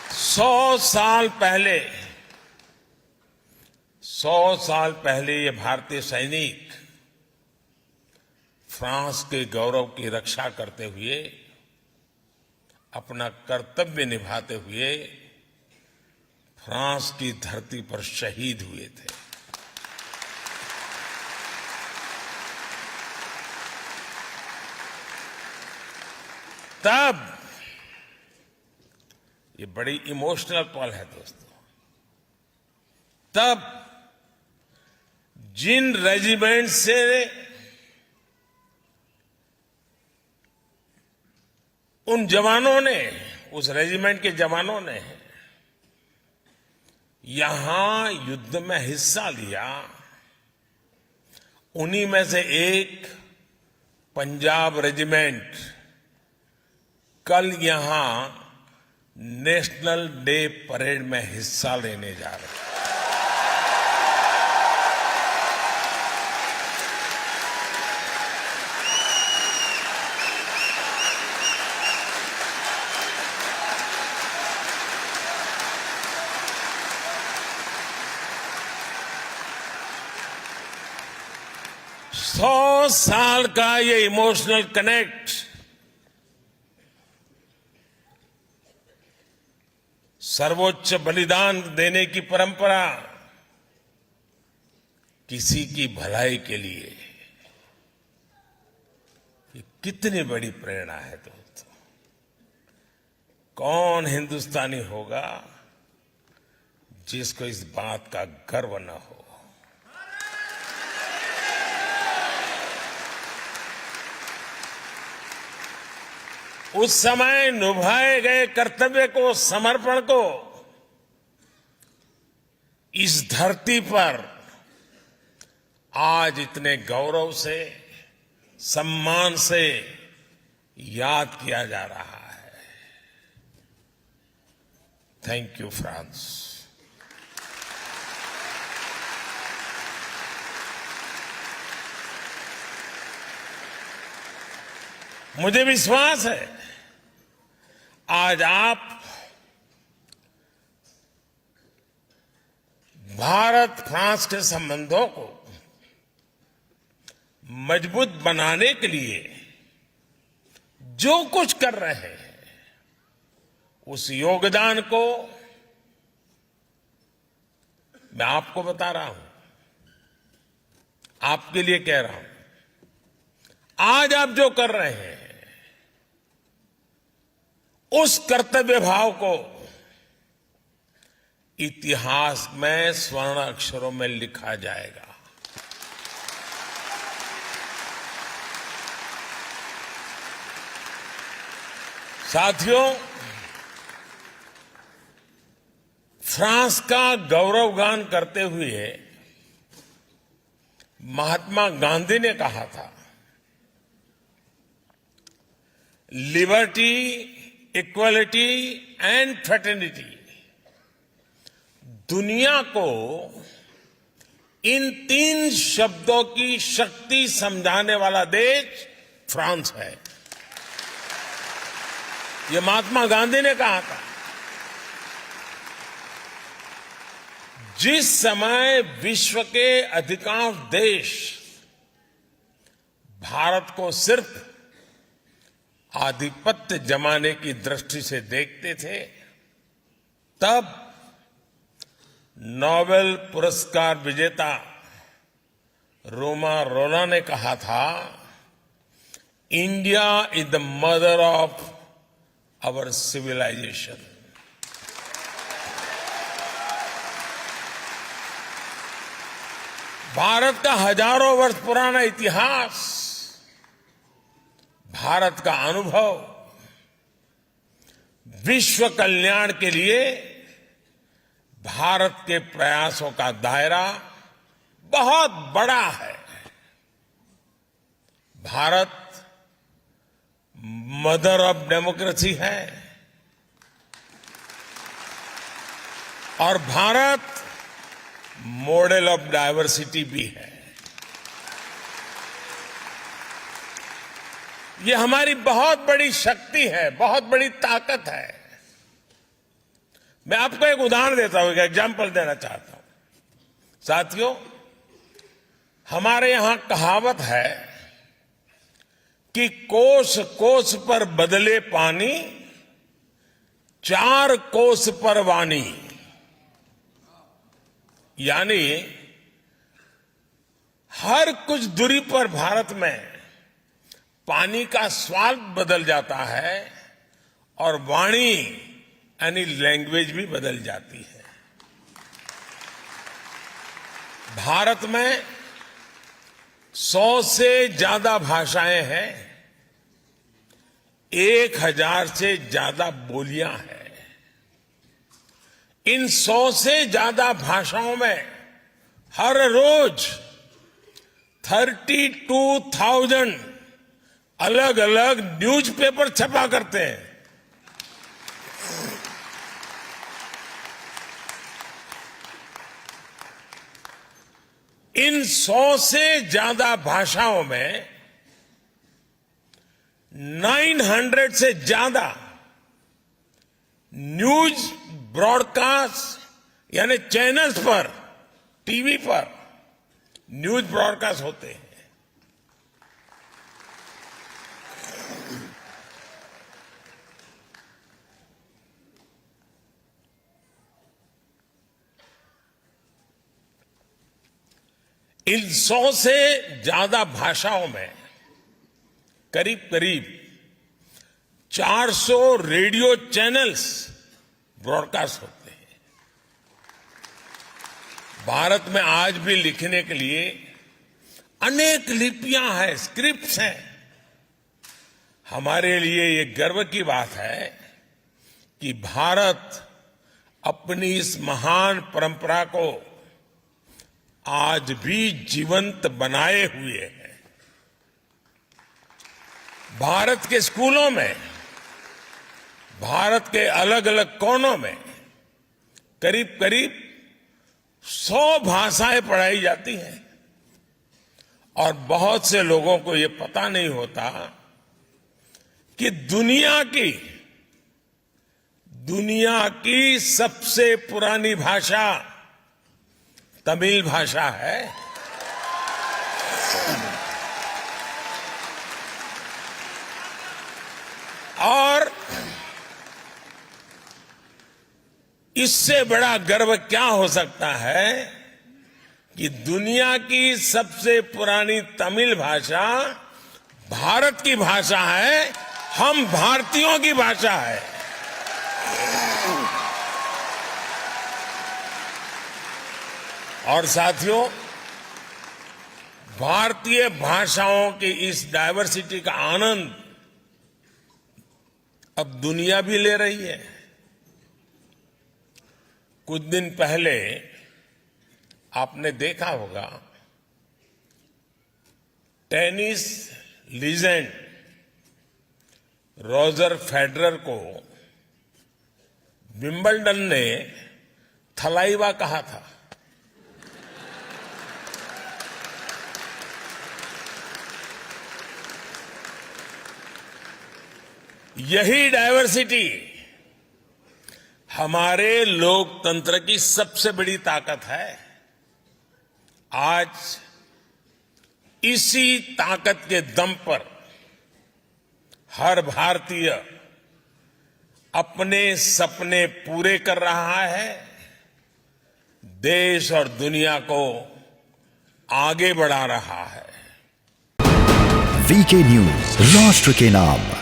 100 साल पहले ये भारतीय सैनिक फ्रांस के गौरव की रक्षा करते हुए, अपना कर्तव्य निभाते हुए फ्रांस की धरती पर शहीद हुए थे। तब ये बड़ी इमोशनल पल है दोस्तों। तब जिन रेजिमेंट से उन जवानों ने, उस रेजिमेंट के जवानों ने यहां युद्ध में हिस्सा लिया, उन्हीं में से एक पंजाब रेजिमेंट कल यहां नेशनल डे परेड में हिस्सा लेने जा रहे हैं। सौ साल का ये इमोशनल कनेक्ट सर्वोच्च बलिदान देने की परंपरा किसी की भलाई के लिए, ये कितनी बड़ी प्रेरणा है दोस्तों। कौन हिंदुस्तानी होगा जिसको इस बात का गर्व न हो। उस समय निभाए गए कर्तव्य को, समर्पण को इस धरती पर आज इतने गौरव से, सम्मान से याद किया जा रहा है। Thank you France. मुझे विश्वास है आज आप भारत फ्रांस के संबंधों को मजबूत बनाने के लिए जो कुछ कर रहे हैं, उस योगदान को मैं आपको बता रहा हूं, आपके लिए कह रहा हूं। आज आप जो कर रहे हैं उस कर्तव्य भाव को इतिहास में स्वर्ण अक्षरों में लिखा जाएगा। साथियों, फ्रांस का गौरवगान करते हुए महात्मा गांधी ने कहा था, लिबर्टी, इक्वलिटी एंड फ्रेटर्निटी। दुनिया को इन 3 शब्दों की शक्ति समझाने वाला देश फ्रांस है। यह महात्मा गांधी ने कहा था। जिस समय विश्व के अधिकांश देश भारत को सिर्फ आधिपत्य जमाने की दृष्टि से देखते थे, तब नोबेल पुरस्कार विजेता रोमा रोला ने कहा था, India is the mother of our civilisation. Bharat का हजारों वर्ष पुराना इतिहास, भारत का अनुभव विश्व कल्याण के लिए भारत के प्रयासों का दायरा बहुत बड़ा है। भारत मदर ऑफ डेमोक्रेसी है और भारत मॉडल ऑफ डायवर्सिटी भी है। ये हमारी बहुत बड़ी शक्ति है, बहुत बड़ी ताकत है। मैं आपको एक उदाहरण देता हूं, एक एग्जाम्पल देना चाहता हूं। साथियों, हमारे यहां कहावत है कि कोस कोस पर बदले पानी, 4 कोस पर वाणी। यानी हर कुछ दूरी पर भारत में पानी का स्वाद बदल जाता है और वाणी यानी लैंग्वेज भी बदल जाती है। भारत में 100 से ज्यादा भाषाएं हैं, 1000 से ज्यादा बोलियां हैं। इन 100 से ज्यादा भाषाओं में हर रोज 32,000 अलग अलग न्यूज़पेपर छपा करते हैं। इन 100 से ज्यादा भाषाओं में 900 से ज्यादा न्यूज ब्रॉडकास्ट यानी चैनल्स पर, टीवी पर न्यूज ब्रॉडकास्ट होते हैं। इन 100 से ज्यादा भाषाओं में करीब करीब 400 रेडियो चैनल्स ब्रॉडकास्ट होते हैं। भारत में आज भी लिखने के लिए अनेक लिपियां हैं, स्क्रिप्ट्स हैं। हमारे लिए ये गर्व की बात है कि भारत अपनी इस महान परंपरा को आज भी जीवंत बनाए हुए है। भारत के स्कूलों में, भारत के अलग अलग कोनों में करीब करीब 100 भाषाएं पढ़ाई जाती हैं और बहुत से लोगों को ये पता नहीं होता कि दुनिया की सबसे पुरानी भाषा तमिल भाषा है। और इससे बड़ा गर्व क्या हो सकता है कि दुनिया की सबसे पुरानी तमिल भाषा भारत की भाषा है, हम भारतीयों की भाषा है। और साथियों, भारतीय भाषाओं की इस डायवर्सिटी का आनंद अब दुनिया भी ले रही है। कुछ दिन पहले आपने देखा होगा, टेनिस लीजेंड रॉजर फेडरर को विंबलडन ने थलाइवा कहा था। यही डायवर्सिटी हमारे लोकतंत्र की सबसे बड़ी ताकत है। आज इसी ताकत के दम पर हर भारतीय अपने सपने पूरे कर रहा है, देश और दुनिया को आगे बढ़ा रहा है। वीके न्यूज, राष्ट्र के नाम।